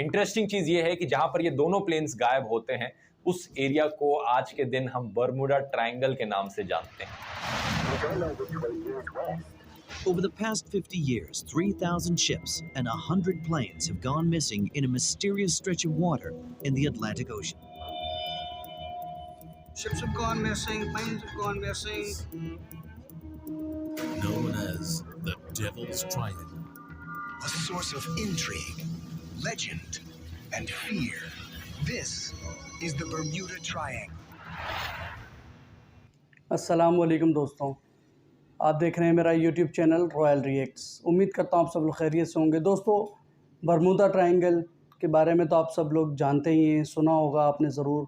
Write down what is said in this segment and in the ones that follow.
Interesting चीज ये है कि जहां पर ये दोनों प्लेन्स गायब होते हैं उस एरिया को आज के दिन हम बर्मुडा ट्रायंगल के नाम से जानते हैं। Over the past 50 years, 3,000 ships and 100 planes have gone missing in a mysterious stretch of water in the Atlantic Ocean. Ships have gone missing, planes have gone missing. Known as the Devil's Triangle. A source of intrigue, legend, and fear. This is the Bermuda Triangle. अस्सलाम वालेकुम दोस्तों, आप देख रहे हैं मेरा YouTube channel royal reacts. उम्मीद करता हूँ आप सब लोग खैरियत से होंगे। दोस्तों, बर्मुदा ट्रायंगल के बारे में तो आप सब लोग जानते ही हैं, सुना होगा आपने ज़रूर।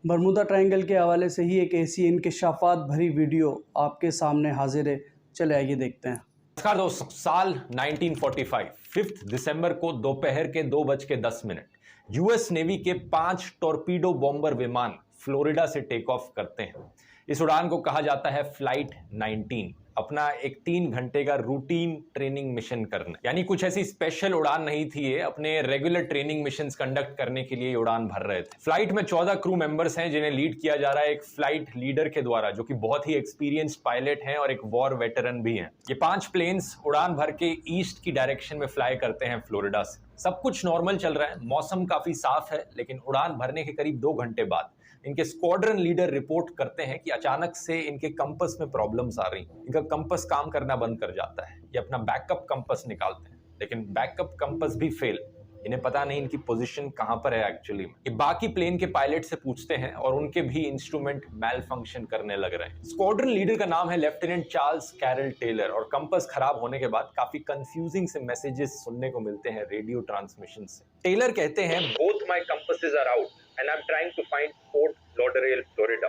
बर्मुदा ट्रायंगल के हवाले से ही एक ऐसी इंकशाफात भरी वीडियो आपके सामने हाजिर है। चले आइए देखते हैं। नमस्कार दोस्तों, साल 1945 5 दिसंबर को दोपहर के 2:10 यूएस नेवी के 5 टॉर्पीडो बॉम्बर विमान फ्लोरिडा से टेक ऑफ करते हैं। इस उड़ान को कहा जाता है फ्लाइट 19। अपना एक 3 घंटे का रूटीन ट्रेनिंग मिशन करना, यानी कुछ ऐसी स्पेशल उड़ान नहीं थी ये, अपने रेगुलर ट्रेनिंग मिशंस कंडक्ट करने के लिए उड़ान भर रहे थे। फ्लाइट में 14 क्रू मेंबर्स हैं जिन्हें लीड किया जा रहा है एक फ्लाइट लीडर के द्वारा, जो कि बहुत ही एक्सपीरियंस्ड पायलट हैं और एक वॉर वेटरन भी हैं। ये 5 प्लेन्स उड़ान भर के ईस्ट की डायरेक्शन में फ्लाई करते हैं फ्लोरिडा से। सब कुछ नॉर्मल चल रहा है, मौसम काफी साफ है, लेकिन उड़ान भरने के करीब 2 घंटे बाद इनके स्क्वाड्रन लीडर रिपोर्ट करते हैं कि अचानक से इनके कंपस में प्रॉब्लम्स आ रही हैं। इनका कंपस काम करना बंद कर जाता है। ये अपना बैकअप कंपस निकालते हैं, लेकिन बैकअप कंपस भी फेल। इन्हें पता नहीं इनकी पोजीशन कहां पर है एक्चुअली में। ये बाकी प्लेन के पायलट से पूछते हैं और उनके भी इंस्ट्रूमेंट मैल फंक्शन करने लग रहे हैं। स्क्वाड्रन लीडर का नाम है लेफ्टिनेंट चार्ल्स कैरल टेलर, और कंपस खराब होने के बाद काफी कंफ्यूजिंग से मैसेजेस सुनने को मिलते हैं रेडियो ट्रांसमिशन से। टेलर कहते हैं, both my compasses are out and I'm trying to find Fort Lauderdale, Florida.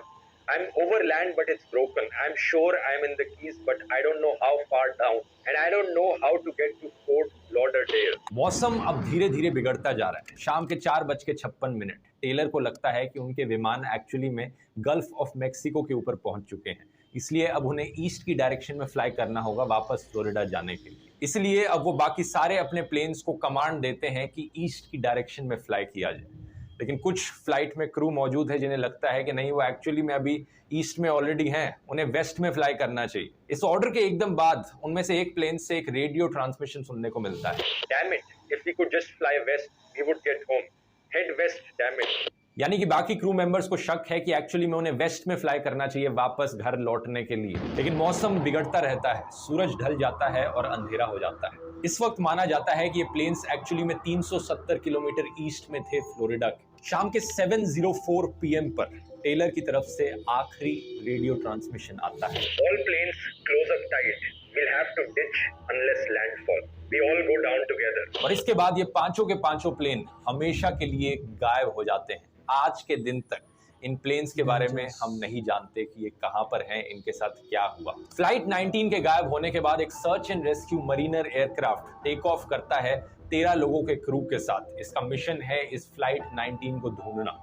I'm over land but it's broken. I'm sure I'm in the Keys but I don't know how far down and I don't know how to get to Fort Lauderdale. मौसम अब धीरे धीरे बिगड़ता जा रहा है। शाम के 4:56 टेलर को लगता है कि उनके विमान एक्चुअली में गल्फ ऑफ मेक्सिको के ऊपर पहुंच चुके हैं, इसलिए अब उन्हें ईस्ट की डायरेक्शन में फ्लाई करना होगा वापस फ्लोरिडा जाने के लिए। इसलिए अब वो बाकी सारे अपने प्लेन्स को कमांड देते हैं कि ईस्ट की डायरेक्शन में फ्लाई किया जाए। लेकिन कुछ फ्लाइट में क्रू मौजूद है जिन्हें लगता है कि नहीं, वो एक्चुअली में अभी ईस्ट में ऑलरेडी हैं, उन्हें वेस्ट में फ्लाई करना चाहिए। इस ऑर्डर के एकदम बाद उनमें से एक प्लेन से एक रेडियो ट्रांसमिशन सुनने को मिलता है, damn it, if we could just fly west we would get home, head west, damn it. यानी कि बाकी क्रू मेंबर्स को शक है कि एक्चुअली में उन्हें वेस्ट में फ्लाई करना चाहिए वापस घर लौटने के लिए। लेकिन मौसम बिगड़ता रहता है, सूरज ढल जाता है और अंधेरा हो जाता है। इस वक्त माना जाता है कि ये प्लेन्स एक्चुअली में 370 किलोमीटर ईस्ट में थे फ्लोरिडा के। शाम के 7:04 PM पर टेलर की तरफ से आखिरी रेडियो ट्रांसमिशन आता है, all planes close up tight, we'll have to ditch unless landfall, we all go down together। और इसके बाद ये पांचों के पांचों प्लेन हमेशा के लिए गायब हो जाते हैं। आज के दिन तक इन प्लेन्स के बारे में हम नहीं जानते कि ये कहां पर हैं, इनके साथ क्या हुआ। फ्लाइट 19 के गायब होने के बाद एक search and rescue Mariner aircraft take off करता है 13 लोगों के क्रू के साथ। इसका मिशन है इस फ्लाइट 19 को ढूंढना।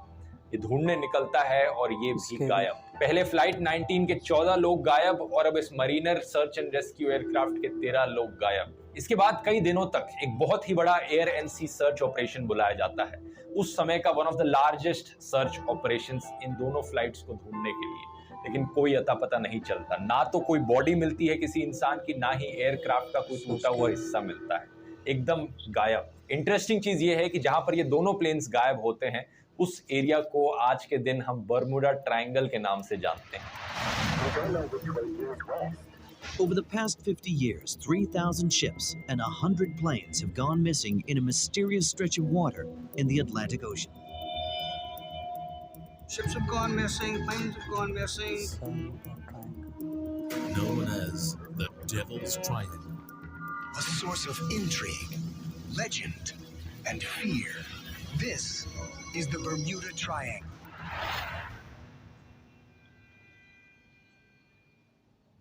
ये ढूंढने निकलता है और ये भी गायब। पहले फ्लाइट 19 के 14 लोग गायब और अब इस Mariner search and rescue aircraft के 13 लोग गायब। इसके बाद कई दिनों तक एक बहुत ही बड़ा air and sea search operation बुलाया जाता है, उस समय का one of the largest search operations इन दोनों फ्लाइट्स को ढूंढने के लिए। लेकिन कोई अता पता नहीं चलता, ना तो कोई बॉडी मिलती है किसी इंसान की, ना ही एयरक्राफ्ट का कोई टूटा हुआ हिस्सा मिलता है, एकदम गायब। इंटरेस्टिंग चीज ये है कि जहां पर ये दोनों प्लेन्स गायब होते हैं उस एरिया को आज के दिन हम बर्मुडा ट्रायंगल के नाम से जानते हैं। Over the past 50 years, 3,000 ships and 100 planes have gone missing in a mysterious stretch of water in the Atlantic Ocean. Ships have gone missing, planes have gone missing. Known as the Devil's Triangle. A source of intrigue, legend, and fear. This is the Bermuda Triangle.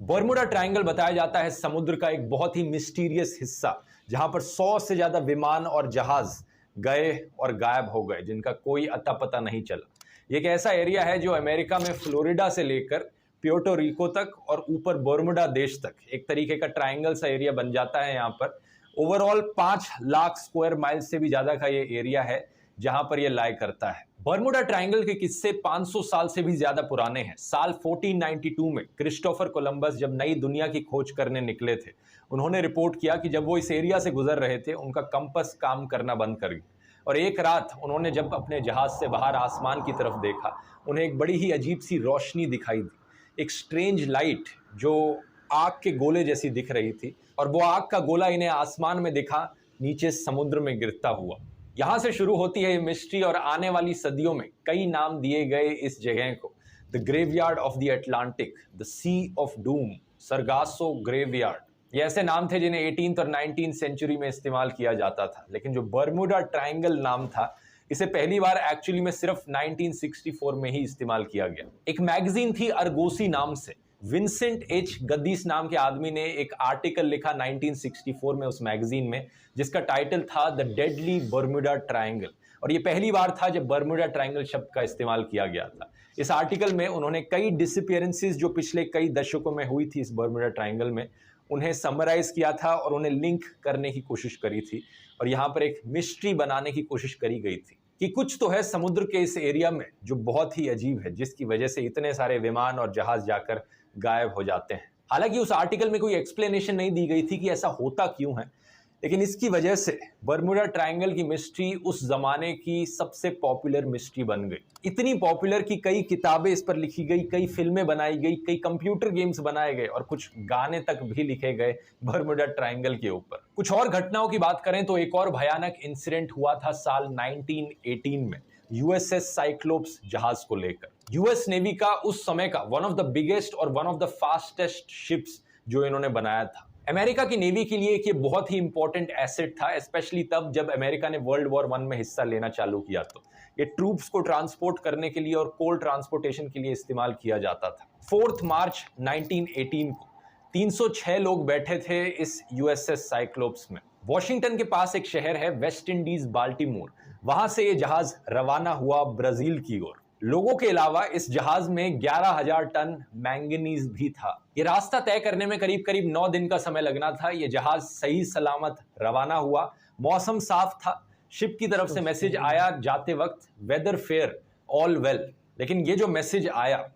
Bermuda triangle बताया जाता है समुद्र का एक बहुत ही mysterious हिस्सा, जहां पर 100 से ज्यादा विमान और जहाज गए और गायब हो गए, जिनका कोई अता पता नहीं चला। ये एक ऐसा एरिया है जो अमेरिका में फ्लोरिडा से लेकर प्योर्टो रिको तक और ऊपर बर्मुडा देश तक एक तरीके का ट्रायंगल सा एरिया बन जाता है यहाँ पर। ओवरऑल 5 लाख स्क्वायर माइल से भी ज्यादा का ये एरिया है जहां पर ये लाई करता है। बर्मुडा ट्रायंगल के किस्से 500 साल से भी ज्यादा पुराने हैं। साल 1492 में क्रिस्टोफर कोलंबस जब नई दुनिया की खोज करने निकले थे, उन्होंने रिपोर्ट किया कि जब वो इस एरिया से गुजर रहे थे, उनका कंपास काम करना बंद कर गया और एक रात उन्होंने जब अपने जहाज से बाहर आसमान की तरफ देखा, उन्हें एक बड़ी ही अजीब सी रोशनी दिखाई दी, एक स्ट्रेंज लाइट जो आग के गोले जैसी दिख रही थी और वो आग का गोला इन्हें आसमान में दिखा नीचे समुद्र में गिरता हुआ। यहां से शुरू होती है ये मिस्ट्री और आने वाली सदियों में कई नाम दिए गए इस जगह को। The graveyard of the Atlantic, the sea of doom, Sargasso graveyard, ये ऐसे नाम थे जिन्हें 18th और 19th सेंचुरी में इस्तेमाल किया जाता था। लेकिन जो बर्मुडा ट्रायंगल नाम था, इसे पहली बार एक्चुअली में सिर्फ 1964 में ही इस्तेमाल किया गया। एक मैगजीन थी अर्गोसी नाम से, विंसेंट एच गद्दीस नाम के आदमी ने एक आर्टिकल लिखा 1964 में उस मैगजीन में, जिसका टाइटल था द डेडली बर्मुडा ट्रायंगल, और ये पहली बार था जब बर्मुडा ट्रायंगल शब्द का इस्तेमाल किया गया था। इस आर्टिकल में उन्होंने कई डिसअपीयरेंसेस जो पिछले कई दशकों में हुई थी इस बर्मुडा ट्रायंगल में, उन्हें समराइज किया था और उन्हें लिंक करने की कोशिश करी थी और यहाँ पर एक मिस्ट्री बनाने की कोशिश करी गई थी कि कुछ तो है समुद्र के इस एरिया में जो बहुत ही अजीब है, जिसकी वजह से इतने सारे विमान और जहाज जाकर गायब हो जाते हैं। हालांकि उस आर्टिकल में कोई एक्सप्लेनेशन नहीं दी गई थी कि ऐसा होता क्यों है, लेकिन इसकी वजह से बर्मुडा ट्रायंगल की मिस्ट्री उस जमाने की सबसे पॉपुलर मिस्ट्री बन गई। इतनी पॉपुलर कि कई किताबें इस पर लिखी गई, कई फिल्में बनाई गई, कई कंप्यूटर गेम्स बनाए गए और कुछ गाने तक भी लिखे गए बर्मुडा ट्रायंगल के ऊपर। कुछ और घटनाओं की बात करें तो एक और भयानक इंसिडेंट हुआ था साल 1918 में यूएसएस साइक्लोप्स जहाज को लेकर। यूएस नेवी का उस समय का वन ऑफ द बिगेस्ट और one of the fastest ships जो इन्होंने बनाया था। अमेरिका की नेवी के लिए एक ये बहुत ही इंपॉर्टेंट एसेट था, स्पेशली तब जब अमेरिका ने वर्ल्ड वॉर 1 में हिस्सा लेना चालू किया। तो ये ट्रूप्स को ट्रांसपोर्ट करने के लिए और कोल्ड ट्रांसपोर्टेशन के लिए इस्तेमाल किया जाता था। 4 मार्च 1918 को 306 लोग बैठे थे इस यूएसएस साइक्लोप्स में। वॉशिंगटन के पास एक शहर है वेस्ट इंडीज बाल्टीमोर, वहां से ये जहाज रवाना हुआ ब्राजील की ओर। लोगों के अलावा इस जहाज में 11,000 टन मैंगनीज भी था। ये रास्ता तय करने में करीब करीब 9 दिन का समय लगना था। ये जहाज सही सलामत रवाना हुआ, मौसम साफ था, शिप की तरफ से मैसेज आया जाते वक्त वेदर फेयर ऑल वेल। लेकिन ये जो मैसेज आया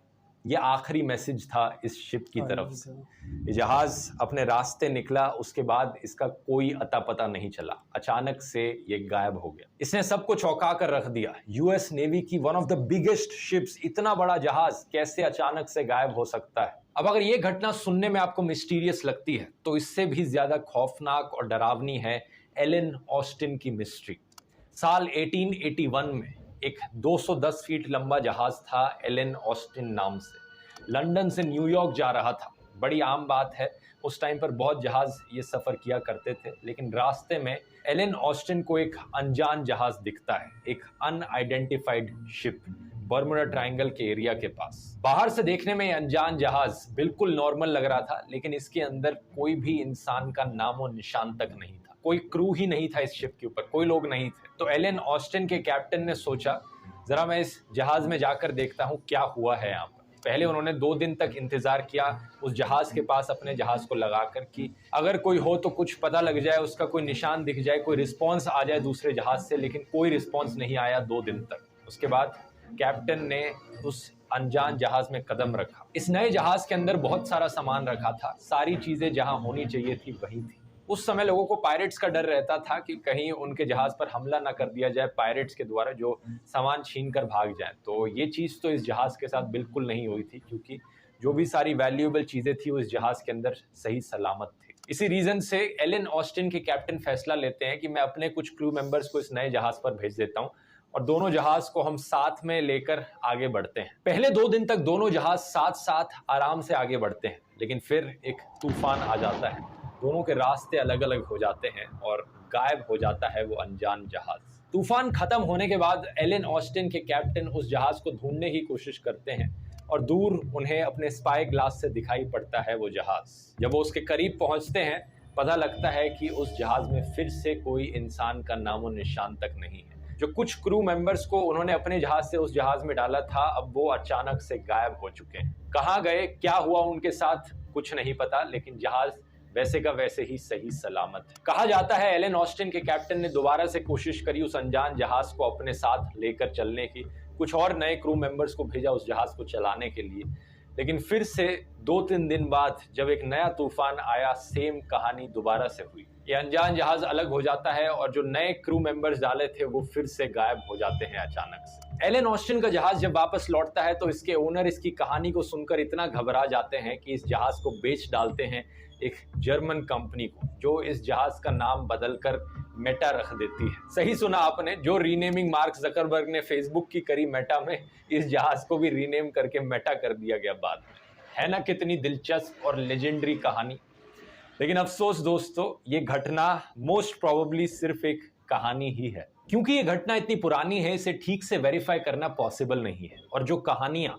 ये आखिरी मैसेज था इस शिप की तरफ से। ये जहाज अपने रास्ते निकला, उसके बाद इसका कोई अता पता नहीं चला, अचानक से ये गायब हो गया। इसने सबको चौंका कर रख दिया। यूएस नेवी की one of the biggest ships, इतना बड़ा जहाज कैसे अचानक से गायब हो सकता है। अब अगर ये घटना सुनने में आपको मिस्टीरियस लगती है तो इससे भी ज्यादा खौफनाक और डरावनी है एलन ऑस्टिन की मिस्ट्री। साल 1881 में एक 210 फीट लंबा जहाज था एलन ऑस्टिन नाम से, लंदन से न्यूयॉर्क जा रहा था। बड़ी आम बात है, उस टाइम पर बहुत जहाज ये सफ़र किया करते थे, लेकिन रास्ते में एलन ऑस्टिन को एक अनजान जहाज दिखता है, एक अनआइडेंटिफाइड शिप बर्मुडा ट्रायंगल के एरिया के पास। बाहर से देखने में अनजान जहाज बिल्कुल नॉर्मल लग रहा था, लेकिन इसके अंदर कोई भी इंसान का नामो निशान तक नहीं था, कोई क्रू ही नहीं था इस शिप के ऊपर, कोई लोग नहीं थे। तो एलन ऑस्टिन के कैप्टन ने सोचा जरा मैं इस जहाज में जाकर देखता हूँ क्या हुआ है यहाँ पर। पहले उन्होंने 2 दिन तक इंतजार किया उस जहाज के पास अपने जहाज को लगाकर कि अगर कोई हो तो कुछ पता लग जाए, उसका कोई निशान दिख जाए, कोई रिस्पॉन्स आ जाए दूसरे जहाज से, लेकिन कोई रिस्पॉन्स नहीं आया 2 दिन तक। उसके बाद कैप्टन ने उस अनजान जहाज में कदम रखा। इस नए जहाज के अंदर बहुत सारा सामान रखा था, सारी चीजें जहां होनी चाहिए थी वही थी। उस समय लोगों को पायरेट्स का डर रहता था कि कहीं उनके जहाज पर हमला ना कर दिया जाए पायरेट्स के द्वारा जो सामान छीन कर भाग जाए। तो ये चीज़ तो इस जहाज के साथ बिल्कुल नहीं हुई थी, क्योंकि जो भी सारी वैल्यूएबल चीज़ें थी उस जहाज के अंदर सही सलामत थी। इसी रीज़न से एलन ऑस्टिन के कैप्टन फैसला लेते हैं कि मैं अपने कुछ क्रू मेंबर्स को इस नए जहाज पर भेज देता हूँ और दोनों जहाज को हम साथ में लेकर आगे बढ़ते हैं। पहले 2 दिन तक दोनों जहाज साथ साथ आराम से आगे बढ़ते हैं, लेकिन फिर एक तूफान आ जाता है, दोनों के रास्ते अलग अलग हो जाते हैं और गायब हो जाता है वो अनजान जहाज। तूफान खत्म होने के बाद एलन ऑस्टिन के कैप्टन उस जहाज को ढूंढने की कोशिश करते हैं और दूर उन्हें अपने स्पाई ग्लास से दिखाई पड़ता है वो जहाज। जब वो उसके करीब पहुंचते हैं पता लगता है कि उस जहाज में फिर से कोई इंसान का नामो निशान तक नहीं है। जो कुछ क्रू मेंबर्स को उन्होंने अपने जहाज से उस जहाज में डाला था, अब वो अचानक से गायब हो चुके हैं। कहाँ गए, क्या हुआ उनके साथ, कुछ नहीं पता, लेकिन जहाज वैसे का वैसे ही सही सलामत है। कहा जाता है एलन ऑस्टिन के कैप्टन ने दोबारा से कोशिश करी उस अनजान जहाज को अपने साथ लेकर चलने की, कुछ और नए क्रू मेंबर्स को भेजा उस जहाज को चलाने के लिए, लेकिन फिर से 2-3 दिन बाद जब एक नया तूफान आया, सेम कहानी दोबारा से हुई। ये अनजान जहाज अलग हो जाता है और जो नए क्रू मेंबर्स डाले थे वो फिर से गायब हो जाते हैं अचानक से। एलन ऑस्टिन का जहाज जब वापस लौटता है तो इसके ओनर इसकी कहानी को सुनकर इतना घबरा जाते हैं कि इस जहाज को बेच डालते हैं एक जर्मन कंपनी को, जो इस जहाज का नाम बदलकर मेटा रख देती है। सही सुना आपने, जो रीनेमिंग मार्क जकरबर्ग ने फेसबुक की करी मेटा में, इस जहाज को भी रीनेम करके मेटा कर दिया गया बाद में। है ना कितनी दिलचस्प और लेजेंडरी कहानी। लेकिन अफसोस दोस्तों, ये घटना मोस्ट प्रोबेबली सिर्फ एक कहानी ही है, क्योंकि ये घटना इतनी पुरानी है, इसे ठीक से वेरीफाई करना पॉसिबल नहीं है। और जो कहानियां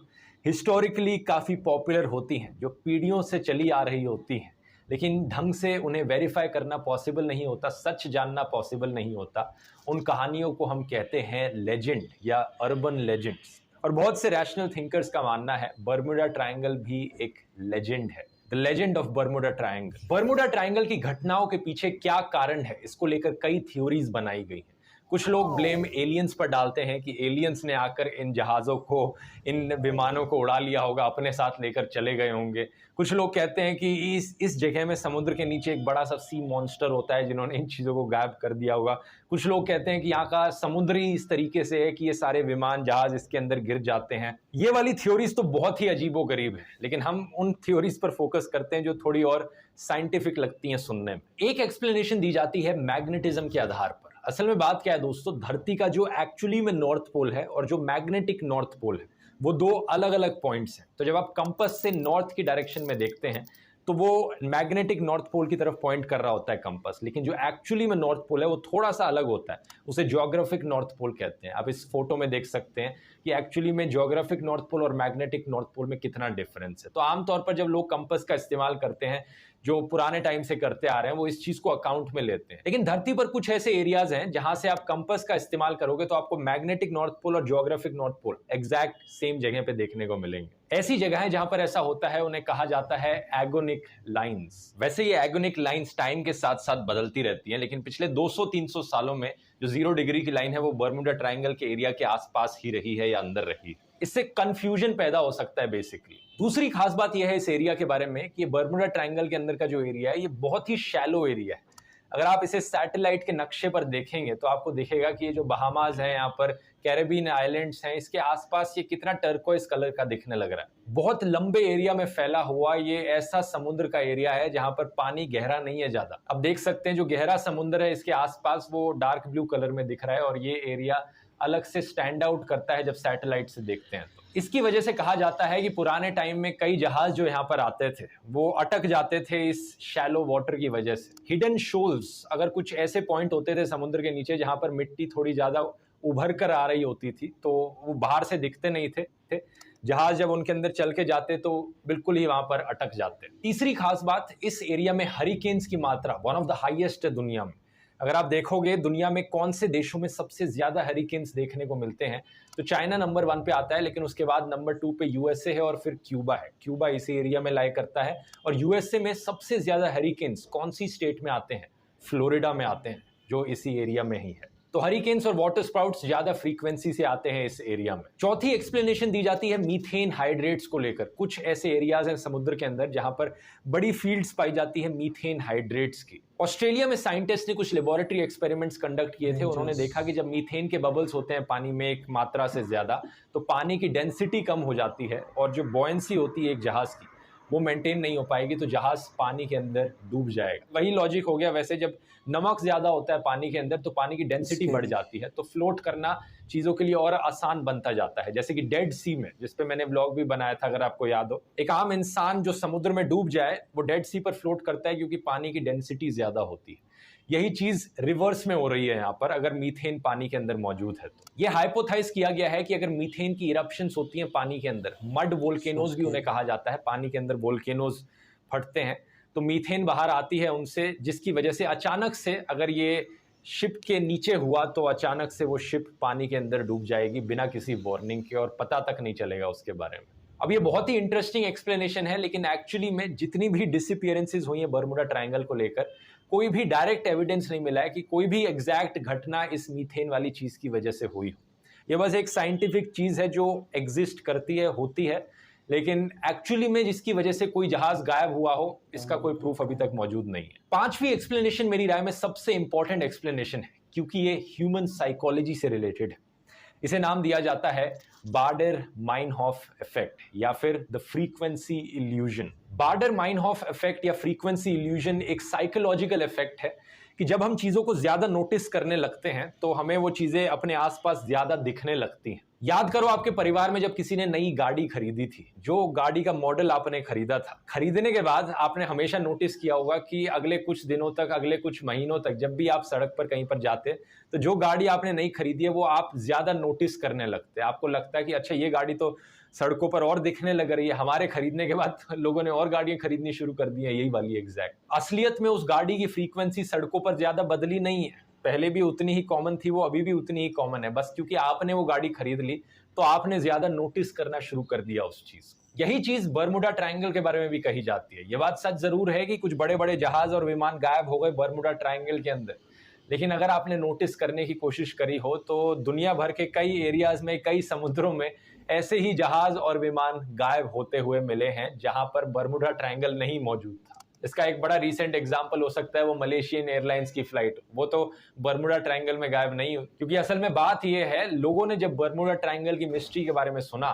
हिस्टोरिकली काफी पॉपुलर होती हैं, जो पीढ़ियों से चली आ रही होती हैं, लेकिन ढंग से उन्हें वेरीफाई करना पॉसिबल नहीं होता, सच जानना पॉसिबल नहीं होता, उन कहानियों को हम कहते हैं लेजेंड या अर्बन लेजेंड्स। और बहुत से रैशनल थिंकर्स का मानना है बर्मुडा ट्रायंगल भी एक लेजेंड है, the legend of Bermuda triangle. Bermuda triangle की घटनाओं के पीछे क्या कारण है, इसको लेकर कई थ्योरीज बनाई गई हैं। कुछ लोग ब्लेम एलियंस पर डालते हैं कि एलियंस ने आकर इन जहाज़ों को, इन विमानों को उड़ा लिया होगा, अपने साथ लेकर चले गए होंगे। कुछ लोग कहते हैं कि इस जगह में समुद्र के नीचे एक बड़ा सा सी मॉन्स्टर होता है जिन्होंने इन चीज़ों को गायब कर दिया होगा। कुछ लोग कहते हैं कि यहाँ का समुद्र ही इस तरीके से है कि ये सारे विमान जहाज इसके अंदर गिर जाते हैं। ये वाली थ्योरीज तो बहुत ही अजीबोगरीब है, लेकिन हम उन थ्योरीज पर फोकस करते हैं जो थोड़ी और साइंटिफिक लगती हैं सुनने में। एक एक्सप्लेनेशन दी जाती है मैग्नेटिज्म के आधार पर। असल में बात क्या है दोस्तों, धरती का जो एक्चुअली में नॉर्थ पोल है और जो मैग्नेटिक नॉर्थ पोल है, वो दो अलग अलग पॉइंट्स हैं। तो जब आप कंपास से नॉर्थ की डायरेक्शन में देखते हैं तो वो मैग्नेटिक नॉर्थ पोल की तरफ पॉइंट कर रहा होता है कंपास, लेकिन जो एक्चुअली में नॉर्थ पोल है वो थोड़ा सा अलग होता है, उसे ज्योग्राफिक नॉर्थ पोल कहते हैं। आप इस फोटो में देख सकते हैं कि एक्चुअली में ज्योग्राफिक नॉर्थ पोल और मैग्नेटिक नॉर्थ पोल में कितना डिफरेंस है। तो आमतौर पर जब लोग कंपास का इस्तेमाल करते हैं, जो पुराने टाइम से करते आ रहे हैं, वो इस चीज को अकाउंट में लेते हैं। लेकिन धरती पर कुछ ऐसे एरियाज हैं जहां से आप कंपास का इस्तेमाल करोगे तो आपको मैग्नेटिक नॉर्थ पोल और geographic north pole exact same जगह पे देखने को मिलेंगे। ऐसी जगहें जहां पर ऐसा होता है उन्हें कहा जाता है एगोनिक लाइंस। वैसे ये एगोनिक लाइंस टाइम के साथ साथ बदलती रहती हैं, लेकिन पिछले 200-300 सालों में जो 0 डिग्री की लाइन है वो बर्मुडा ट्रायंगल के एरिया के आसपास ही रही है या अंदर रही है। इससे कंफ्यूजन पैदा हो सकता है बेसिकली। दूसरी खास बात यह है इस एरिया के बारे में कि बर्मुडा ट्रायंगल के अंदर का जो एरिया है ये बहुत ही शैलो एरिया है। अगर आप इसे सैटेलाइट के नक्शे पर देखेंगे तो आपको दिखेगा कि ये जो बहामास है, यहाँ पर कैरेबियन आइलैंड्स हैं, इसके आसपास ये कितना टर्कोइस कलर का दिखने लग रहा है। बहुत लंबे एरिया में फैला हुआ ये ऐसा समुद्र का एरिया है जहां पर पानी गहरा नहीं है ज्यादा। अब देख सकते हैं जो गहरा समुद्र है इसके आसपास वो डार्क ब्लू कलर में दिख रहा है और ये एरिया अलग से स्टैंड आउट करता है जब सैटेलाइट से देखते हैं तो। इसकी वजह से कहा जाता है कि पुराने टाइम में कई जहाज जो यहाँ पर आते थे वो अटक जाते थे इस शैलो वाटर की वजह से। हिडन शोल्स, अगर कुछ ऐसे पॉइंट होते थे समुद्र के नीचे जहां पर मिट्टी थोड़ी ज्यादा उभर कर आ रही होती थी तो वो बाहर से दिखते नहीं थे। जहाज जब उनके अंदर चल के जाते तो बिल्कुल ही वहां पर अटक जाते। तीसरी खास बात, इस एरिया में हरिकेन्स की मात्रा वन ऑफ द हाईएस्ट है दुनिया में। अगर आप देखोगे दुनिया में कौन से देशों में सबसे ज्यादा हरिकेन्स देखने को मिलते हैं तो चाइना नंबर 1 पे आता है, लेकिन उसके बाद नंबर 2 पे यूएसए है और फिर क्यूबा है। क्यूबा इसी एरिया में लाई करता है। और यूएसए में सबसे ज्यादा हरिकेन्स कौन सी स्टेट में आते हैं? फ्लोरिडा में आते हैं, जो इसी एरिया में ही है। तो हरिकेन्स और वाटर स्पाउट्स ज्यादा फ्रीक्वेंसी से आते हैं इस एरिया में। चौथी एक्सप्लेनेशन दी जाती है मीथेन हाइड्रेट्स को लेकर। कुछ ऐसे एरियाज हैं समुद्र के अंदर जहां पर बड़ी फील्ड्स पाई जाती है मीथेन हाइड्रेट्स की। ऑस्ट्रेलिया में साइंटिस्ट ने कुछ लेबोरेटरी एक्सपेरिमेंट्स कंडक्ट किए थे। उन्होंने देखा कि जब मीथेन के बबल्स होते हैं पानी में एक मात्रा से ज्यादा, तो पानी की डेंसिटी कम हो जाती है और जो बॉयंसी होती है एक जहाज की वो मेंटेन नहीं हो पाएगी, तो जहाज पानी के अंदर डूब जाएगा। वही लॉजिक हो गया। वैसे जब नमक ज्यादा होता है पानी के अंदर तो पानी की डेंसिटी बढ़ जाती है, तो फ्लोट करना चीजों के लिए और आसान बनता जाता है। जैसे कि डेड सी में, जिस पे मैंने व्लॉग भी बनाया था अगर आपको याद हो, एक आम इंसान जो समुद्र में डूब जाए वो डेड सी पर फ्लोट करता है क्योंकि पानी की डेंसिटी ज्यादा होती है। यही चीज रिवर्स में हो रही है यहाँ पर अगर मीथेन पानी के अंदर मौजूद है तो। ये हाइपोथाइज किया गया है कि अगर मीथेन की इरप्शंस होती हैं पानी के अंदर, मड वोल्केनोज भी उन्हें कहा जाता है, पानी के अंदर वोल्केनोज फटते हैं तो मीथेन बाहर आती है उनसे, जिसकी वजह से अचानक से अगर ये शिप के नीचे हुआ तो अचानक से वो शिप पानी के अंदर डूब जाएगी बिना किसी वार्निंग के और पता तक नहीं चलेगा उसके बारे में। अब ये बहुत ही इंटरेस्टिंग एक्सप्लेनेशन है, लेकिन एक्चुअली में जितनी भी डिसअपीयरेंसेस हुई है बर्मुडा ट्रायंगल को लेकर, कोई भी डायरेक्ट एविडेंस नहीं मिला है कि कोई भी एग्जैक्ट घटना इस मीथेन वाली चीज की वजह से हुई हो। ये बस एक साइंटिफिक चीज है जो एग्जिस्ट करती है, होती है, लेकिन एक्चुअली में जिसकी वजह से कोई जहाज गायब हुआ हो, इसका कोई प्रूफ अभी तक मौजूद नहीं है। पांचवी एक्सप्लेनेशन मेरी राय में सबसे इंपॉर्टेंट एक्सप्लेनेशन है, क्योंकि ये ह्यूमन साइकोलॉजी से रिलेटेड है। इसे नाम दिया जाता है बार्डर-माइनहॉफ इफेक्ट या फिर द फ्रीक्वेंसी इल्यूजन। बार्डर-माइनहॉफ इफेक्ट या फ्रीक्वेंसी इल्यूजन एक साइकोलॉजिकल इफेक्ट है कि जब हम चीजों को ज्यादा नोटिस करने लगते हैं तो हमें वो चीजें अपने आसपास ज्यादा दिखने लगती हैं। याद करो आपके परिवार में जब किसी ने नई गाड़ी खरीदी थी, जो गाड़ी का मॉडल आपने खरीदा था, खरीदने के बाद आपने हमेशा नोटिस किया होगा कि अगले कुछ दिनों तक, अगले कुछ महीनों तक जब भी आप सड़क पर कहीं पर जाते तो जो गाड़ी आपने नई खरीदी है वो आप ज्यादा नोटिस करने लगते हैं। आपको लगता है कि अच्छा ये गाड़ी तो सड़कों पर और दिखने लग रही है, हमारे खरीदने के बाद लोगों ने और गाड़ियां खरीदनी शुरू कर दी है, यही वाली एग्जैक्ट। असलियत में उस गाड़ी की फ्रीक्वेंसी सड़कों पर ज्यादा बदली नहीं है, पहले भी उतनी ही कॉमन थी, वो अभी भी उतनी ही कॉमन है, बस क्योंकि आपने वो गाड़ी खरीद ली तो आपने ज्यादा नोटिस करना शुरू कर दिया उस चीज। यही चीज बर्मुडा ट्रायंगल के बारे में भी कही जाती है। ये बात सच जरूर है कि कुछ बड़े बड़े जहाज और विमान गायब हो गए बर्मुडा ट्रायंगल के अंदर, लेकिन अगर आपने नोटिस करने की कोशिश करी हो तो दुनिया भर के कई एरियाज में, कई समुद्रों में ऐसे ही जहाज और विमान गायब होते हुए मिले हैं जहां पर बर्मुडा ट्रायंगल नहीं मौजूद था। इसका एक बड़ा रीसेंट एग्जांपल हो सकता है वो मलेशियन एयरलाइंस की फ्लाइट, वो तो बर्मुडा ट्रायंगल में गायब नहीं हुई। क्योंकि असल में बात यह है, लोगों ने जब बर्मुडा ट्रायंगल की मिस्ट्री के बारे में सुना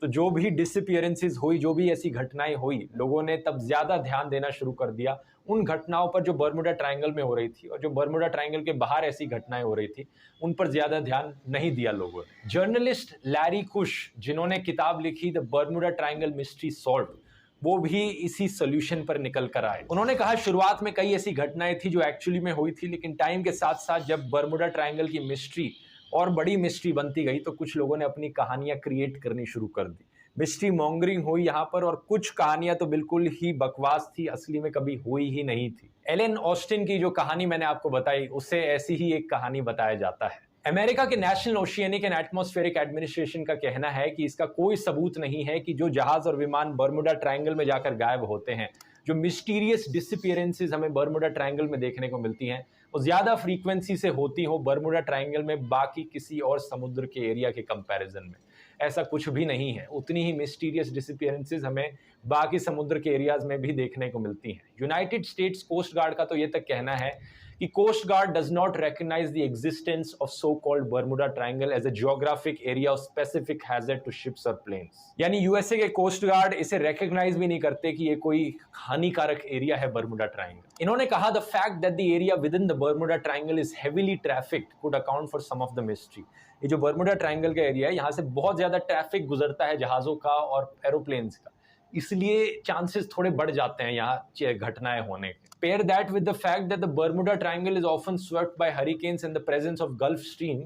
तो जो भी डिसअपीयरेंसेस हुई, जो भी ऐसी घटनाएं हुई, लोगों ने तब ज्यादा ध्यान देना शुरू कर दिया उन घटनाओं पर जो बर्मुडा ट्रायंगल में हो रही थी, और जो बर्मुडा ट्रायंगल के बाहर ऐसी घटनाएं हो रही थी उन पर ज्यादा ध्यान नहीं दिया लोगों ने। जर्नलिस्ट लैरी कुश, जिन्होंने किताब लिखी the Bermuda triangle mystery solved, वो भी इसी सोल्यूशन पर निकल कर आए। उन्होंने कहा शुरुआत में कई ऐसी घटनाएं थी जो एक्चुअली में हुई थी, लेकिन टाइम के साथ साथ जब बर्मुडा ट्रायंगल की मिस्ट्री और बड़ी मिस्ट्री बनती गई तो कुछ लोगों ने अपनी कहानियां क्रिएट करनी शुरू कर दी। मिस्ट्री मॉन्गरिंग हुई यहाँ पर, और कुछ कहानियां तो बिल्कुल ही बकवास थी, असली में कभी हुई ही नहीं थी। एलन ऑस्टिन की जो कहानी मैंने आपको बताई, उससे ऐसी ही एक कहानी बताया जाता है। अमेरिका के national oceanic and atmospheric administration का कहना है कि इसका कोई सबूत नहीं है कि जो जहाज और विमान बर्मुडा ट्रायंगल में जाकर गायब होते हैं, जो मिस्टीरियस डिसअपीयरेंसेस हमें बर्मुडा ट्रायंगल में देखने को मिलती हैं, वो ज्यादा फ्रीक्वेंसी से होती हो बर्मुडा ट्रायंगल में बाकी किसी और समुद्र के एरिया के कंपैरिजन में। ऐसा कुछ भी नहीं है, उतनी ही मिस्टीरियस डिसअपीयरेंसेस हमें बाकी समुद्र के एरियाज में भी देखने को मिलती हैं। यूनाइटेड स्टेट्स कोस्ट गार्ड का तो ये तक कहना है कि coast guard does not recognize the existence of so-called Bermuda Triangle as a geographic area of specific hazard to ships or planes। यानी यूएसए के कोस्ट गार्ड इसे recognize भी नहीं करते कि ये कोई हानिकारक एरिया है बर्मुडा ट्रायंगल। इन्होंने कहा the fact that the area within the Bermuda Triangle is heavily trafficked could account for some of the mystery। ये जो बर्मुडा ट्रायंगल का एरिया है, यहाँ से बहुत ज्यादा ट्रैफिक गुजरता है जहाजों का और एरोप्लेन्स का, इसलिए चांसेस थोड़े बढ़ जाते हैं यहाँ घटनाएं होने के। Pair that with the fact that the Bermuda Triangle is often swept by hurricanes in the presence of Gulf Stream,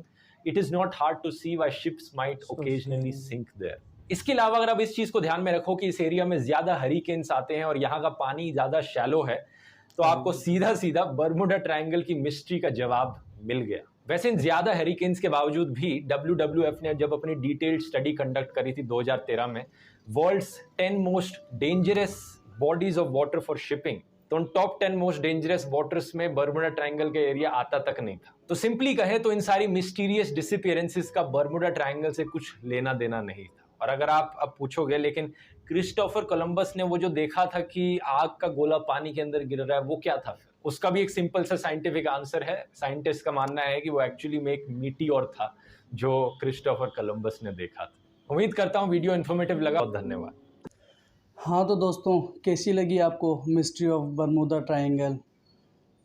it is not hard to see why ships might occasionally sink there। इसके अलावा अगर आप इस चीज को ध्यान में रखो कि इस एरिया में ज्यादा हरिकेन्स आते हैं और यहाँ का पानी ज्यादा शैलो है, तो आपको सीधा सीधा बर्मुडा ट्रायंगल की मिस्ट्री का जवाब मिल गया। वैसे इन ज्यादा हरिकेन्स के बावजूद भी WWF ने जब अपनी डिटेल्ड स्टडी कंडक्ट करी थी 2013 में, world's 10 most dangerous bodies of water for shipping, तो उन टॉप 10 मोस्ट डेंजरस वाटर्स में बर्मुडा ट्रायंगल का एरिया आता तक नहीं था। तो सिंपली कहे तो इन सारी मिस्टीरियस डिसअपीयरेंसेस का बर्मुडा ट्रायंगल से कुछ लेना देना नहीं था। और अगर आप अब पूछोगे लेकिन क्रिस्टोफर कोलंबस ने वो जो देखा था कि आग का गोला पानी के अंदर गिर रहा है, वो क्या था फिर? उसका भी एक सिंपल सा साइंटिफिक आंसर है। साइंटिस्ट का मानना है कि वो एक्चुअली में एक मीटियोर था जो क्रिस्टोफर कोलंबस ने देखा था। उम्मीद करता हूँ वीडियो इन्फॉर्मेटिव लगा। बहुत धन्यवाद। हाँ तो दोस्तों, कैसी लगी आपको मिस्ट्री ऑफ बर्मुदा ट्रायंगल?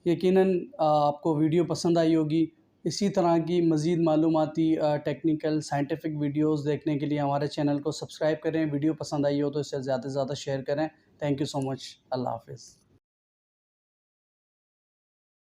यकीनन आपको वीडियो पसंद आई होगी। इसी तरह की मज़ीद मालूमाती टेक्निकल साइंटिफिक वीडियोस देखने के लिए हमारे चैनल को सब्सक्राइब करें। वीडियो पसंद आई हो तो इसे ज़्यादा से ज़्यादा शेयर करें। Thank you so much. अल्लाह हाफिज़।